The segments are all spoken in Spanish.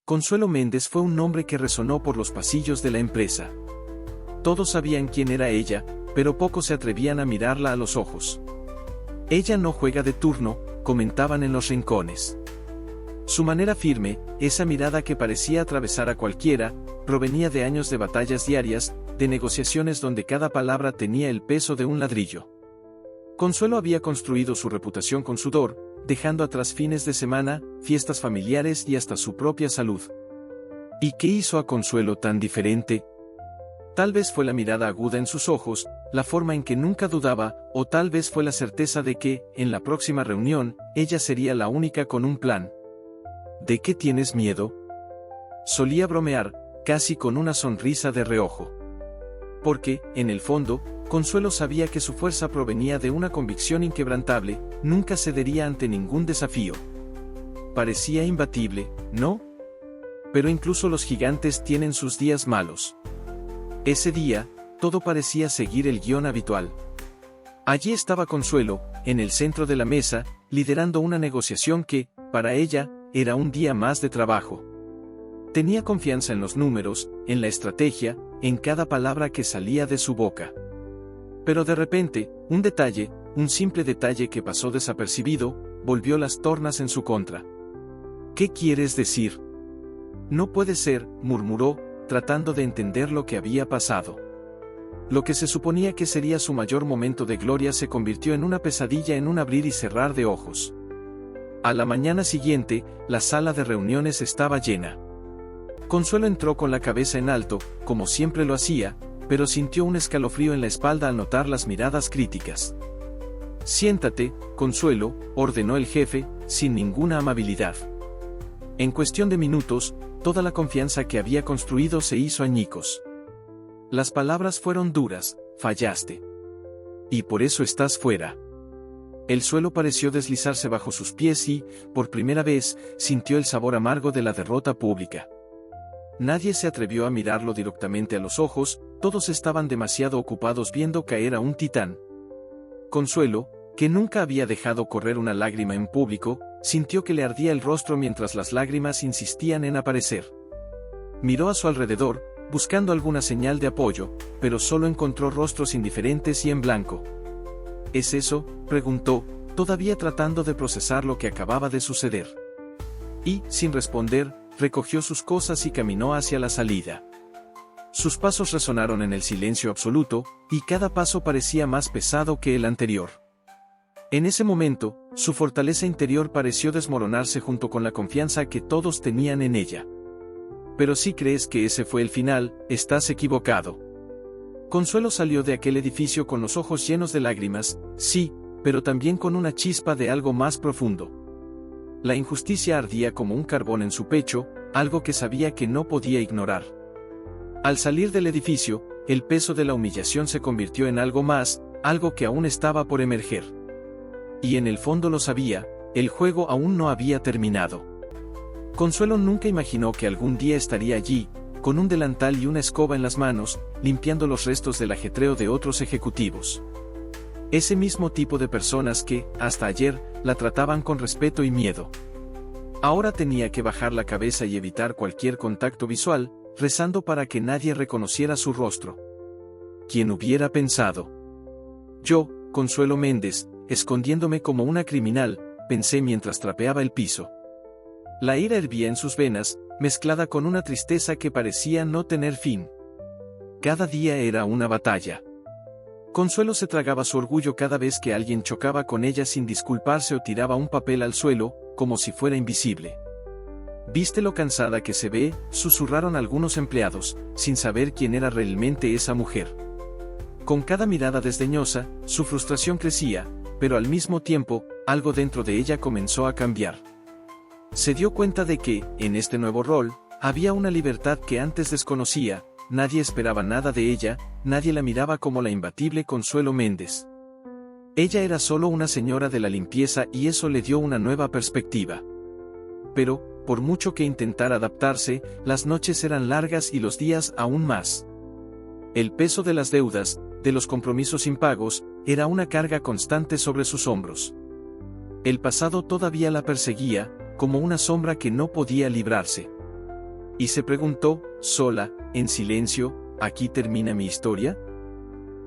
Consuelo Méndez fue un nombre que resonó por los pasillos de la empresa. Todos sabían quién era ella, pero pocos se atrevían a mirarla a los ojos. Ella no juega de turno, comentaban en los rincones. Su manera firme, esa mirada que parecía atravesar a cualquiera, provenía de años de batallas diarias, de negociaciones donde cada palabra tenía el peso de un ladrillo. Consuelo había construido su reputación con sudor, dejando atrás fines de semana, fiestas familiares y hasta su propia salud. ¿Y qué hizo a Consuelo tan diferente? Tal vez fue la mirada aguda en sus ojos, la forma en que nunca dudaba, o tal vez fue la certeza de que, en la próxima reunión, ella sería la única con un plan. ¿De qué tienes miedo? Solía bromear, casi con una sonrisa de reojo. Porque, en el fondo, Consuelo sabía que su fuerza provenía de una convicción inquebrantable, nunca cedería ante ningún desafío. Parecía imbatible, ¿no? Pero incluso los gigantes tienen sus días malos. Ese día, todo parecía seguir el guión habitual. Allí estaba Consuelo, en el centro de la mesa, liderando una negociación que, para ella, era un día más de trabajo. Tenía confianza en los números, en la estrategia, en cada palabra que salía de su boca. Pero de repente, un simple detalle que pasó desapercibido, volvió las tornas en su contra. ¿Qué quieres decir? No puede ser, murmuró, tratando de entender lo que había pasado. Lo que se suponía que sería su mayor momento de gloria se convirtió en una pesadilla en un abrir y cerrar de ojos. A la mañana siguiente, la sala de reuniones estaba llena. Consuelo entró con la cabeza en alto, como siempre lo hacía, pero sintió un escalofrío en la espalda al notar las miradas críticas. «Siéntate, Consuelo», ordenó el jefe, sin ninguna amabilidad. En cuestión de minutos, toda la confianza que había construido se hizo añicos. Las palabras fueron duras: «Fallaste. Y por eso estás fuera». El suelo pareció deslizarse bajo sus pies y, por primera vez, sintió el sabor amargo de la derrota pública. Nadie se atrevió a mirarlo directamente a los ojos, todos estaban demasiado ocupados viendo caer a un titán. Consuelo, que nunca había dejado correr una lágrima en público, sintió que le ardía el rostro mientras las lágrimas insistían en aparecer. Miró a su alrededor, buscando alguna señal de apoyo, pero solo encontró rostros indiferentes y en blanco. ¿Es eso?, preguntó, todavía tratando de procesar lo que acababa de suceder. Y, sin responder, recogió sus cosas y caminó hacia la salida. Sus pasos resonaron en el silencio absoluto, y cada paso parecía más pesado que el anterior. En ese momento, su fortaleza interior pareció desmoronarse junto con la confianza que todos tenían en ella. Pero si crees que ese fue el final, estás equivocado. Consuelo salió de aquel edificio con los ojos llenos de lágrimas, sí, pero también con una chispa de algo más profundo. La injusticia ardía como un carbón en su pecho, algo que sabía que no podía ignorar. Al salir del edificio, el peso de la humillación se convirtió en algo más, algo que aún estaba por emerger. Y en el fondo lo sabía, el juego aún no había terminado. Consuelo nunca imaginó que algún día estaría allí, con un delantal y una escoba en las manos, limpiando los restos del ajetreo de otros ejecutivos. Ese mismo tipo de personas que, hasta ayer, la trataban con respeto y miedo. Ahora tenía que bajar la cabeza y evitar cualquier contacto visual, rezando para que nadie reconociera su rostro. ¿Quién hubiera pensado? Yo, Consuelo Méndez, escondiéndome como una criminal, pensé mientras trapeaba el piso. La ira hervía en sus venas, mezclada con una tristeza que parecía no tener fin. Cada día era una batalla. Consuelo se tragaba su orgullo cada vez que alguien chocaba con ella sin disculparse o tiraba un papel al suelo, como si fuera invisible. «¿Viste lo cansada que se ve?», susurraron algunos empleados, sin saber quién era realmente esa mujer. Con cada mirada desdeñosa, su frustración crecía, pero al mismo tiempo, algo dentro de ella comenzó a cambiar. Se dio cuenta de que, en este nuevo rol, había una libertad que antes desconocía. Nadie esperaba nada de ella, nadie la miraba como la imbatible Consuelo Méndez. Ella era solo una señora de la limpieza y eso le dio una nueva perspectiva. Pero, por mucho que intentara adaptarse, las noches eran largas y los días aún más. El peso de las deudas, de los compromisos impagos, era una carga constante sobre sus hombros. El pasado todavía la perseguía, como una sombra que no podía librarse. y se preguntó, sola, en silencio, ¿aquí termina mi historia?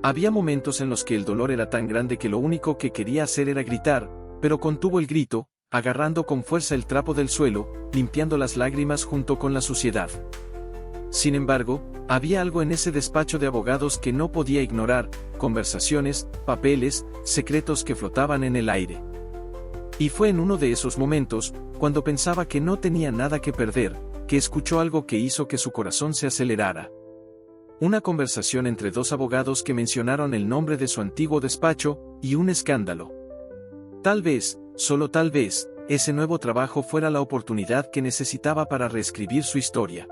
Había momentos en los que el dolor era tan grande que lo único que quería hacer era gritar, pero contuvo el grito, agarrando con fuerza el trapo del suelo, limpiando las lágrimas junto con la suciedad. Sin embargo, había algo en ese despacho de abogados que no podía ignorar, conversaciones, papeles, secretos que flotaban en el aire. Y fue en uno de esos momentos, cuando pensaba que no tenía nada que perder, que escuchó algo que hizo que su corazón se acelerara. Una conversación entre dos abogados que mencionaron el nombre de su antiguo despacho, y un escándalo. Tal vez, solo tal vez, ese nuevo trabajo fuera la oportunidad que necesitaba para reescribir su historia.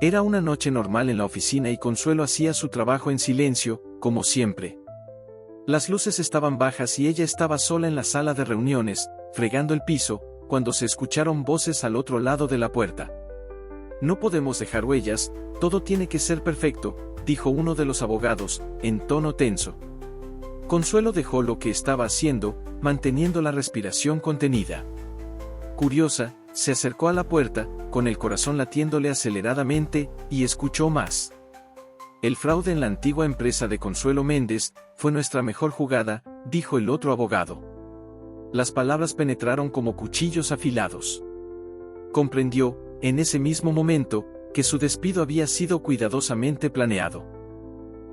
Era una noche normal en la oficina y Consuelo hacía su trabajo en silencio, como siempre. Las luces estaban bajas y ella estaba sola en la sala de reuniones, fregando el piso, cuando se escucharon voces al otro lado de la puerta. No podemos dejar huellas, todo tiene que ser perfecto, dijo uno de los abogados, en tono tenso. Consuelo dejó lo que estaba haciendo, manteniendo la respiración contenida. Curiosa, se acercó a la puerta, con el corazón latiéndole aceleradamente, y escuchó más. El fraude en la antigua empresa de Consuelo Méndez fue nuestra mejor jugada, dijo el otro abogado. Las palabras penetraron como cuchillos afilados. Comprendió, en ese mismo momento, que su despido había sido cuidadosamente planeado.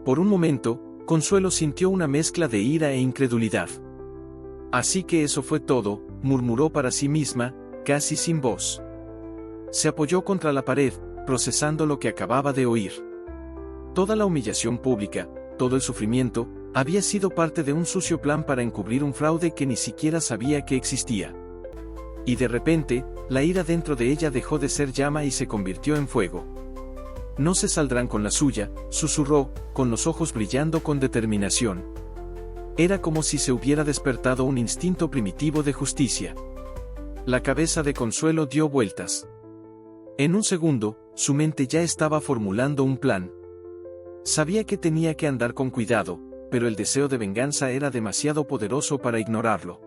Por un momento, Consuelo sintió una mezcla de ira e incredulidad. Así que eso fue todo, murmuró para sí misma, casi sin voz. Se apoyó contra la pared, procesando lo que acababa de oír. Toda la humillación pública, todo el sufrimiento, había sido parte de un sucio plan para encubrir un fraude que ni siquiera sabía que existía. Y de repente, la ira dentro de ella dejó de ser llama y se convirtió en fuego. No se saldrán con la suya, susurró, con los ojos brillando con determinación. Era como si se hubiera despertado un instinto primitivo de justicia. La cabeza de Consuelo dio vueltas. En un segundo, su mente ya estaba formulando un plan. Sabía que tenía que andar con cuidado, pero el deseo de venganza era demasiado poderoso para ignorarlo.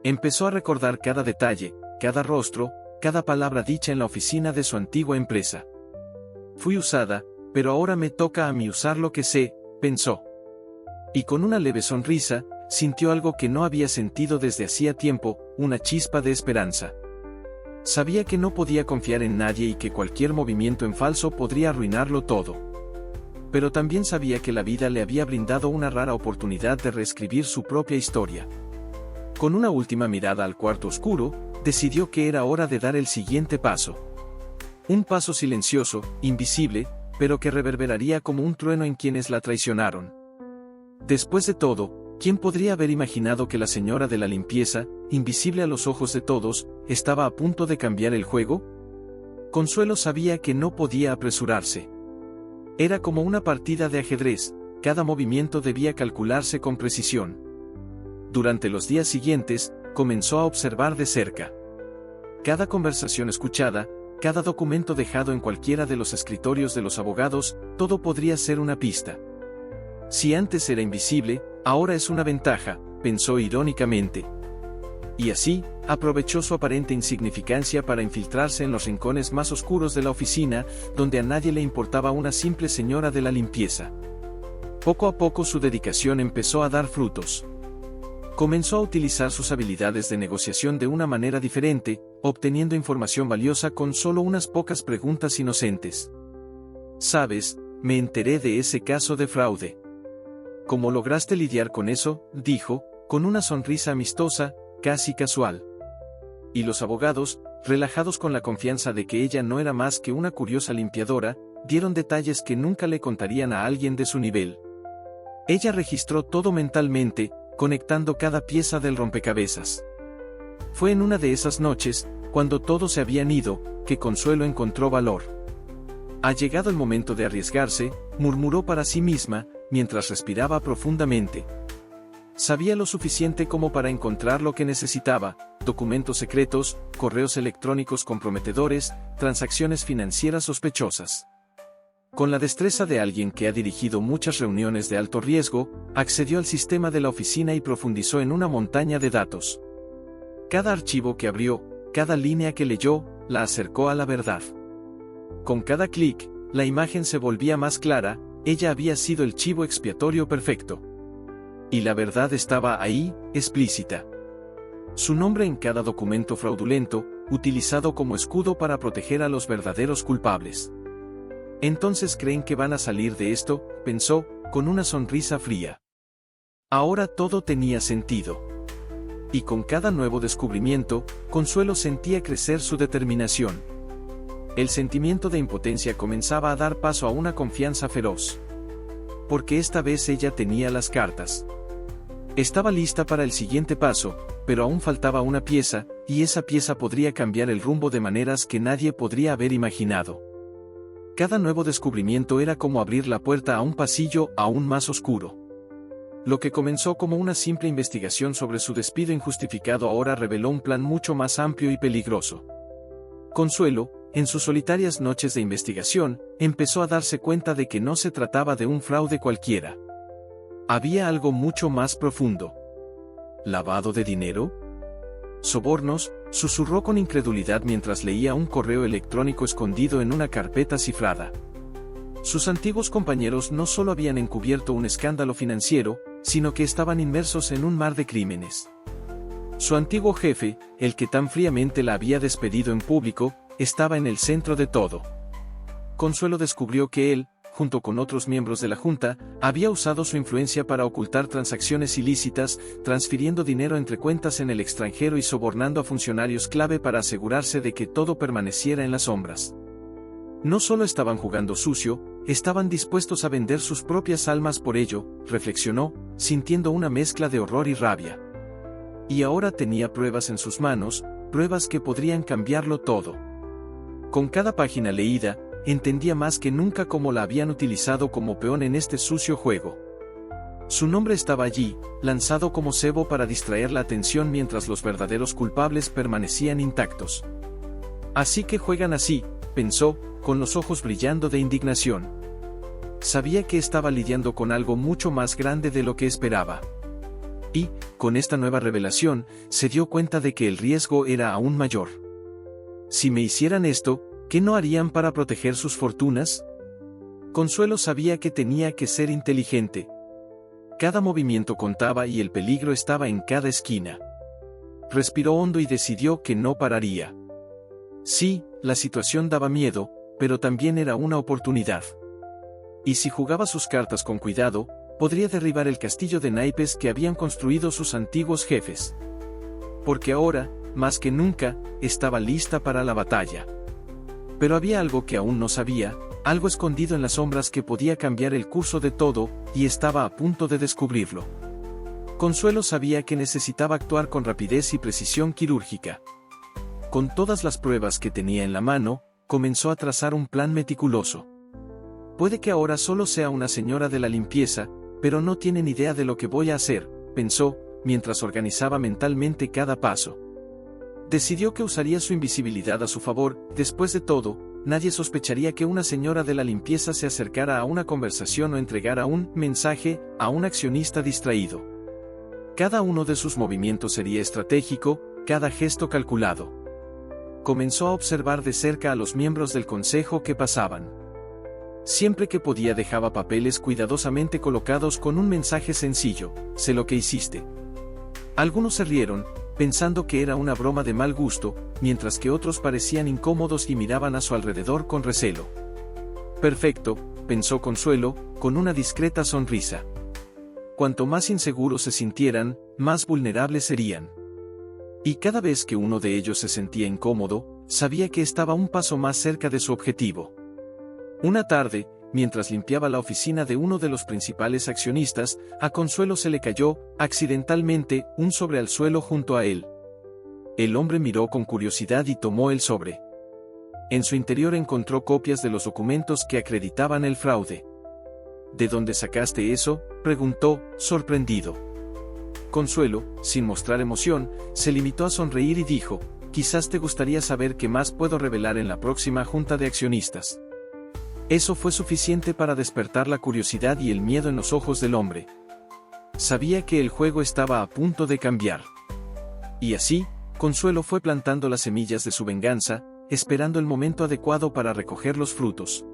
Empezó a recordar cada detalle, cada rostro, cada palabra dicha en la oficina de su antigua empresa. Fui usada, pero ahora me toca a mí usar lo que sé, pensó. Y con una leve sonrisa, sintió algo que no había sentido desde hacía tiempo, una chispa de esperanza. Sabía que no podía confiar en nadie y que cualquier movimiento en falso podría arruinarlo todo. Pero también sabía que la vida le había brindado una rara oportunidad de reescribir su propia historia. Con una última mirada al cuarto oscuro, decidió que era hora de dar el siguiente paso. Un paso silencioso, invisible, pero que reverberaría como un trueno en quienes la traicionaron. Después de todo, ¿quién podría haber imaginado que la señora de la limpieza, invisible a los ojos de todos, estaba a punto de cambiar el juego? Consuelo sabía que no podía apresurarse. Era como una partida de ajedrez, cada movimiento debía calcularse con precisión. Durante los días siguientes, comenzó a observar de cerca. Cada conversación escuchada, cada documento dejado en cualquiera de los escritorios de los abogados, todo podría ser una pista. Si antes era invisible, ahora es una ventaja, pensó irónicamente. Y así, aprovechó su aparente insignificancia para infiltrarse en los rincones más oscuros de la oficina, donde a nadie le importaba una simple señora de la limpieza. Poco a poco su dedicación empezó a dar frutos. Comenzó a utilizar sus habilidades de negociación de una manera diferente, obteniendo información valiosa con solo unas pocas preguntas inocentes. «Sabes, me enteré de ese caso de fraude». «¿Cómo lograste lidiar con eso?», dijo, con una sonrisa amistosa, casi casual. Y los abogados, relajados con la confianza de que ella no era más que una curiosa limpiadora, dieron detalles que nunca le contarían a alguien de su nivel. Ella registró todo mentalmente, conectando cada pieza del rompecabezas. Fue en una de esas noches, cuando todos se habían ido, que Consuelo encontró valor. Ha llegado el momento de arriesgarse, murmuró para sí misma, mientras respiraba profundamente. Sabía lo suficiente como para encontrar lo que necesitaba: documentos secretos, correos electrónicos comprometedores, transacciones financieras sospechosas. Con la destreza de alguien que ha dirigido muchas reuniones de alto riesgo, accedió al sistema de la oficina y profundizó en una montaña de datos. Cada archivo que abrió, cada línea que leyó, la acercó a la verdad. Con cada clic, la imagen se volvía más clara, ella había sido el chivo expiatorio perfecto. Y la verdad estaba ahí, explícita. Su nombre en cada documento fraudulento, utilizado como escudo para proteger a los verdaderos culpables. Entonces creen que van a salir de esto, pensó, con una sonrisa fría. Ahora todo tenía sentido. Y con cada nuevo descubrimiento, Consuelo sentía crecer su determinación. El sentimiento de impotencia comenzaba a dar paso a una confianza feroz. Porque esta vez ella tenía las cartas. Estaba lista para el siguiente paso, pero aún faltaba una pieza, y esa pieza podría cambiar el rumbo de maneras que nadie podría haber imaginado. Cada nuevo descubrimiento era como abrir la puerta a un pasillo aún más oscuro. Lo que comenzó como una simple investigación sobre su despido injustificado ahora reveló un plan mucho más amplio y peligroso. Consuelo, en sus solitarias noches de investigación, empezó a darse cuenta de que no se trataba de un fraude cualquiera. Había algo mucho más profundo. ¿Lavado de dinero? ¿Sobornos?, susurró con incredulidad mientras leía un correo electrónico escondido en una carpeta cifrada. Sus antiguos compañeros no solo habían encubierto un escándalo financiero, sino que estaban inmersos en un mar de crímenes. Su antiguo jefe, el que tan fríamente la había despedido en público, estaba en el centro de todo. Consuelo descubrió que él, junto con otros miembros de la Junta, había usado su influencia para ocultar transacciones ilícitas, transfiriendo dinero entre cuentas en el extranjero y sobornando a funcionarios clave para asegurarse de que todo permaneciera en las sombras. No solo estaban jugando sucio, estaban dispuestos a vender sus propias almas por ello, reflexionó, sintiendo una mezcla de horror y rabia. Y ahora tenía pruebas en sus manos, pruebas que podrían cambiarlo todo. Con cada página leída, entendía más que nunca cómo la habían utilizado como peón en este sucio juego. Su nombre estaba allí, lanzado como cebo para distraer la atención mientras los verdaderos culpables permanecían intactos. Así que juegan así, pensó, con los ojos brillando de indignación. Sabía que estaba lidiando con algo mucho más grande de lo que esperaba. Y, con esta nueva revelación, se dio cuenta de que el riesgo era aún mayor. Si me hicieran esto, ¿qué no harían para proteger sus fortunas? Consuelo sabía que tenía que ser inteligente. Cada movimiento contaba y el peligro estaba en cada esquina. Respiró hondo y decidió que no pararía. Sí, la situación daba miedo, pero también era una oportunidad. Y si jugaba sus cartas con cuidado, podría derribar el castillo de naipes que habían construido sus antiguos jefes. Porque ahora, más que nunca, estaba lista para la batalla. Pero había algo que aún no sabía, algo escondido en las sombras que podía cambiar el curso de todo, y estaba a punto de descubrirlo. Consuelo sabía que necesitaba actuar con rapidez y precisión quirúrgica. Con todas las pruebas que tenía en la mano, comenzó a trazar un plan meticuloso. Puede que ahora solo sea una señora de la limpieza, pero no tienen idea de lo que voy a hacer, pensó, mientras organizaba mentalmente cada paso. Decidió que usaría su invisibilidad a su favor. Después de todo, nadie sospecharía que una señora de la limpieza se acercara a una conversación o entregara un mensaje a un accionista distraído. Cada uno de sus movimientos sería estratégico, cada gesto calculado. Comenzó a observar de cerca a los miembros del consejo que pasaban. Siempre que podía dejaba papeles cuidadosamente colocados con un mensaje sencillo: sé lo que hiciste. Algunos se rieron, pensando que era una broma de mal gusto, mientras que otros parecían incómodos y miraban a su alrededor con recelo. Perfecto, pensó Consuelo, con una discreta sonrisa. Cuanto más inseguros se sintieran, más vulnerables serían. Y cada vez que uno de ellos se sentía incómodo, sabía que estaba un paso más cerca de su objetivo. Una tarde, mientras limpiaba la oficina de uno de los principales accionistas, a Consuelo se le cayó, accidentalmente, un sobre al suelo junto a él. El hombre miró con curiosidad y tomó el sobre. En su interior encontró copias de los documentos que acreditaban el fraude. ¿De dónde sacaste eso?, preguntó, sorprendido. Consuelo, sin mostrar emoción, se limitó a sonreír y dijo: quizás te gustaría saber qué más puedo revelar en la próxima junta de accionistas. Eso fue suficiente para despertar la curiosidad y el miedo en los ojos del hombre. Sabía que el juego estaba a punto de cambiar. Y así, Consuelo fue plantando las semillas de su venganza, esperando el momento adecuado para recoger los frutos.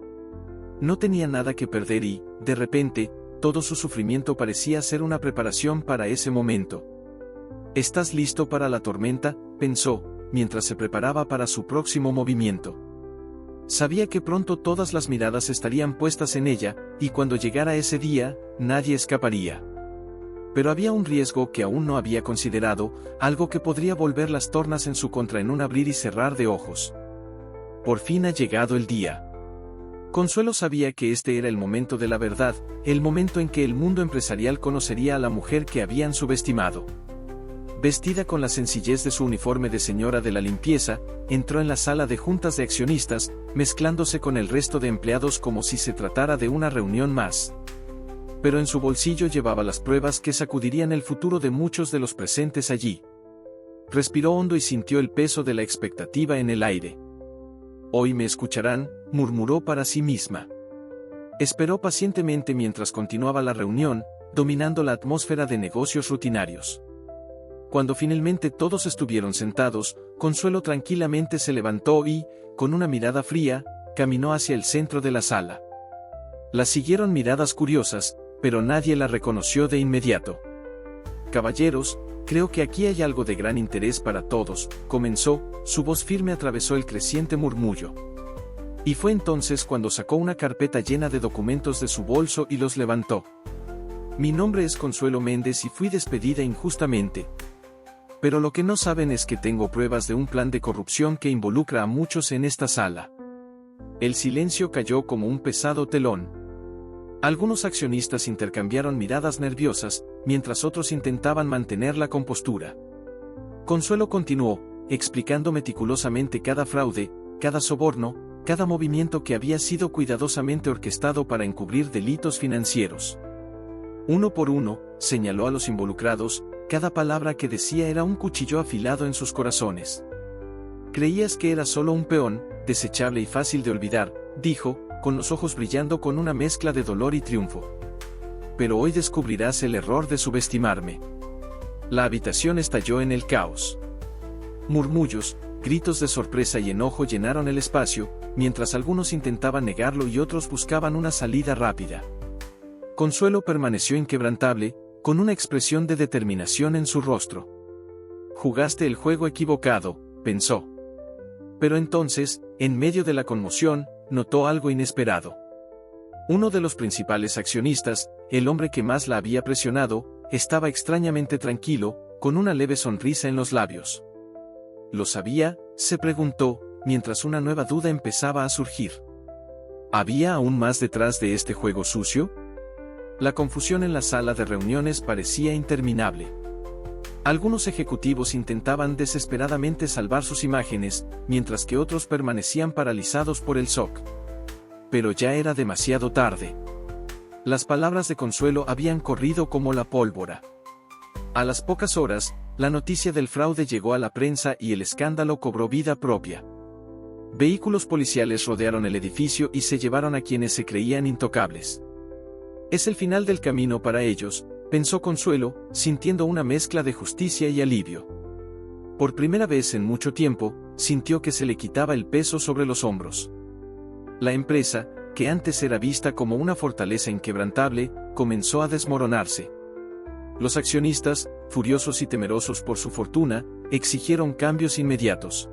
No tenía nada que perder y, de repente, todo su sufrimiento parecía ser una preparación para ese momento. «¿Estás listo para la tormenta?», pensó, mientras se preparaba para su próximo movimiento. Sabía que pronto todas las miradas estarían puestas en ella, y cuando llegara ese día, nadie escaparía. Pero había un riesgo que aún no había considerado, algo que podría volver las tornas en su contra en un abrir y cerrar de ojos. Por fin ha llegado el día. Consuelo sabía que este era el momento de la verdad, el momento en que el mundo empresarial conocería a la mujer que habían subestimado. Vestida con la sencillez de su uniforme de señora de la limpieza, entró en la sala de juntas de accionistas, mezclándose con el resto de empleados como si se tratara de una reunión más. Pero en su bolsillo llevaba las pruebas que sacudirían el futuro de muchos de los presentes allí. Respiró hondo y sintió el peso de la expectativa en el aire. «Hoy me escucharán», murmuró para sí misma. Esperó pacientemente mientras continuaba la reunión, dominando la atmósfera de negocios rutinarios. Cuando finalmente todos estuvieron sentados, Consuelo tranquilamente se levantó y, con una mirada fría, caminó hacia el centro de la sala. La siguieron miradas curiosas, pero nadie la reconoció de inmediato. «Caballeros, creo que aquí hay algo de gran interés para todos», comenzó, su voz firme atravesó el creciente murmullo. Y fue entonces cuando sacó una carpeta llena de documentos de su bolso y los levantó. «Mi nombre es Consuelo Méndez y fui despedida injustamente. Pero lo que no saben es que tengo pruebas de un plan de corrupción que involucra a muchos en esta sala». El silencio cayó como un pesado telón. Algunos accionistas intercambiaron miradas nerviosas, mientras otros intentaban mantener la compostura. Consuelo continuó, explicando meticulosamente cada fraude, cada soborno, cada movimiento que había sido cuidadosamente orquestado para encubrir delitos financieros. Uno por uno, señaló a los involucrados, cada palabra que decía era un cuchillo afilado en sus corazones. «Creías que era solo un peón, desechable y fácil de olvidar», dijo, con los ojos brillando con una mezcla de dolor y triunfo. «Pero hoy descubrirás el error de subestimarme». La habitación estalló en el caos. Murmullos, gritos de sorpresa y enojo llenaron el espacio, mientras algunos intentaban negarlo y otros buscaban una salida rápida. Consuelo permaneció inquebrantable, con una expresión de determinación en su rostro. «Jugaste el juego equivocado», pensó. Pero entonces, en medio de la conmoción, notó algo inesperado. Uno de los principales accionistas, el hombre que más la había presionado, estaba extrañamente tranquilo, con una leve sonrisa en los labios. ¿Lo sabía?, se preguntó, mientras una nueva duda empezaba a surgir. ¿Había aún más detrás de este juego sucio? La confusión en la sala de reuniones parecía interminable. Algunos ejecutivos intentaban desesperadamente salvar sus imágenes, mientras que otros permanecían paralizados por el shock. Pero ya era demasiado tarde. Las palabras de Consuelo habían corrido como la pólvora. A las pocas horas, la noticia del fraude llegó a la prensa y el escándalo cobró vida propia. Vehículos policiales rodearon el edificio y se llevaron a quienes se creían intocables. «Es el final del camino para ellos», pensó Consuelo, sintiendo una mezcla de justicia y alivio. Por primera vez en mucho tiempo, sintió que se le quitaba el peso sobre los hombros. La empresa, que antes era vista como una fortaleza inquebrantable, comenzó a desmoronarse. Los accionistas, furiosos y temerosos por su fortuna, exigieron cambios inmediatos.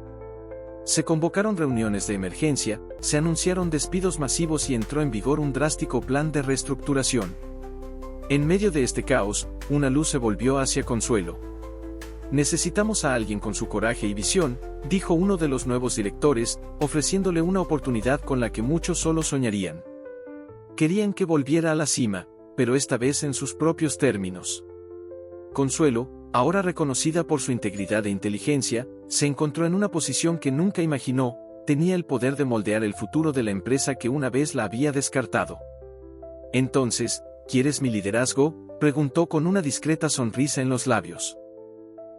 Se convocaron reuniones de emergencia, se anunciaron despidos masivos y entró en vigor un drástico plan de reestructuración. En medio de este caos, una luz se volvió hacia Consuelo. «Necesitamos a alguien con su coraje y visión», dijo uno de los nuevos directores, ofreciéndole una oportunidad con la que muchos solo soñarían. Querían que volviera a la cima, pero esta vez en sus propios términos. Consuelo, ahora reconocida por su integridad e inteligencia, se encontró en una posición que nunca imaginó, tenía el poder de moldear el futuro de la empresa que una vez la había descartado. «Entonces, ¿quieres mi liderazgo?», preguntó con una discreta sonrisa en los labios.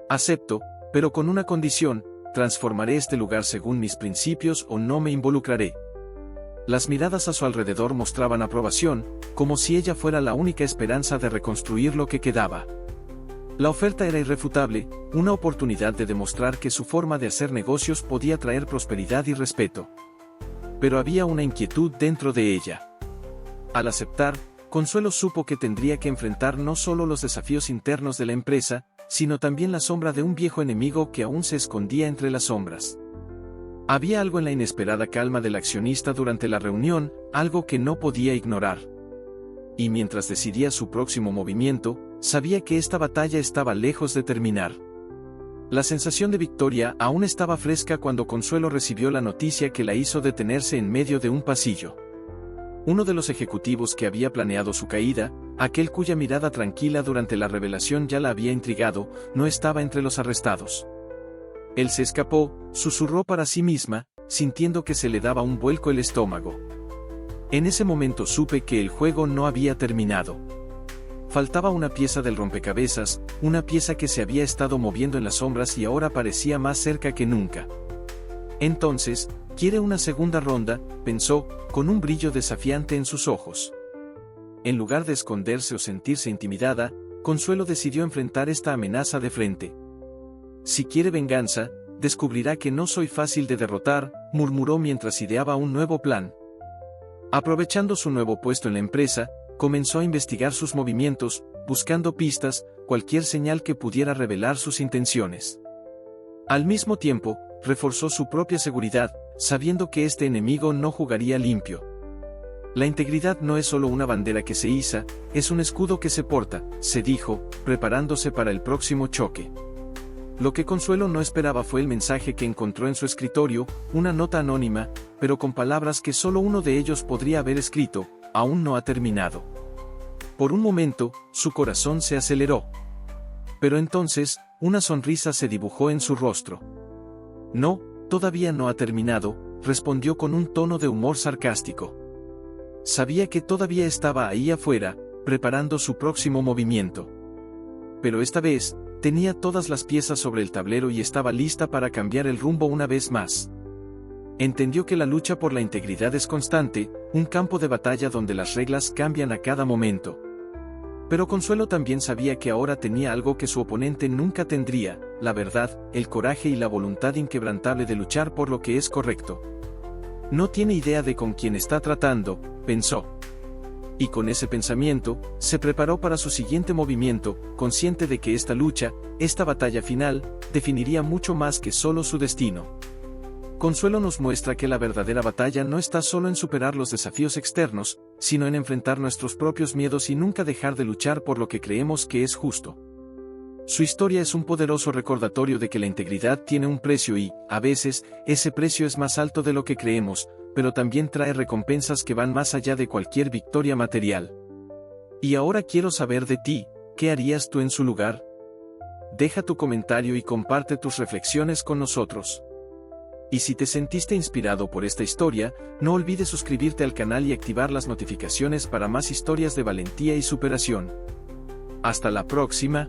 «Acepto, pero con una condición: transformaré este lugar según mis principios o no me involucraré». Las miradas a su alrededor mostraban aprobación, como si ella fuera la única esperanza de reconstruir lo que quedaba. La oferta era irrefutable, una oportunidad de demostrar que su forma de hacer negocios podía traer prosperidad y respeto. Pero había una inquietud dentro de ella. Al aceptar, Consuelo supo que tendría que enfrentar no solo los desafíos internos de la empresa, sino también la sombra de un viejo enemigo que aún se escondía entre las sombras. Había algo en la inesperada calma del accionista durante la reunión, algo que no podía ignorar. Y mientras decidía su próximo movimiento, sabía que esta batalla estaba lejos de terminar. La sensación de victoria aún estaba fresca cuando Consuelo recibió la noticia que la hizo detenerse en medio de un pasillo. Uno de los ejecutivos que había planeado su caída, aquel cuya mirada tranquila durante la revelación ya la había intrigado, no estaba entre los arrestados. Él se escapó, susurró para sí misma, sintiendo que se le daba un vuelco el estómago. En ese momento supe que el juego no había terminado. Faltaba una pieza del rompecabezas, una pieza que se había estado moviendo en las sombras y ahora parecía más cerca que nunca. Entonces, ¿quiere una segunda ronda?, pensó, con un brillo desafiante en sus ojos. En lugar de esconderse o sentirse intimidada, Consuelo decidió enfrentar esta amenaza de frente. Si quiere venganza, descubrirá que no soy fácil de derrotar, murmuró mientras ideaba un nuevo plan. Aprovechando su nuevo puesto en la empresa, comenzó a investigar sus movimientos, buscando pistas, cualquier señal que pudiera revelar sus intenciones. Al mismo tiempo, reforzó su propia seguridad, sabiendo que este enemigo no jugaría limpio. La integridad no es solo una bandera que se iza, es un escudo que se porta, se dijo, preparándose para el próximo choque. Lo que Consuelo no esperaba fue el mensaje que encontró en su escritorio, una nota anónima, pero con palabras que solo uno de ellos podría haber escrito: aún no ha terminado. Por un momento, su corazón se aceleró. Pero entonces, una sonrisa se dibujó en su rostro. No, todavía no ha terminado, respondió con un tono de humor sarcástico. Sabía que todavía estaba ahí afuera, preparando su próximo movimiento. Pero esta vez, tenía todas las piezas sobre el tablero y estaba lista para cambiar el rumbo una vez más. Entendió que la lucha por la integridad es constante, un campo de batalla donde las reglas cambian a cada momento. Pero Consuelo también sabía que ahora tenía algo que su oponente nunca tendría: la verdad, el coraje y la voluntad inquebrantable de luchar por lo que es correcto. No tiene idea de con quién está tratando, pensó. Y con ese pensamiento, se preparó para su siguiente movimiento, consciente de que esta lucha, esta batalla final, definiría mucho más que solo su destino. Consuelo nos muestra que la verdadera batalla no está solo en superar los desafíos externos, sino en enfrentar nuestros propios miedos y nunca dejar de luchar por lo que creemos que es justo. Su historia es un poderoso recordatorio de que la integridad tiene un precio y, a veces, ese precio es más alto de lo que creemos, pero también trae recompensas que van más allá de cualquier victoria material. Y ahora quiero saber de ti, ¿qué harías tú en su lugar? Deja tu comentario y comparte tus reflexiones con nosotros. Y si te sentiste inspirado por esta historia, no olvides suscribirte al canal y activar las notificaciones para más historias de valentía y superación. Hasta la próxima.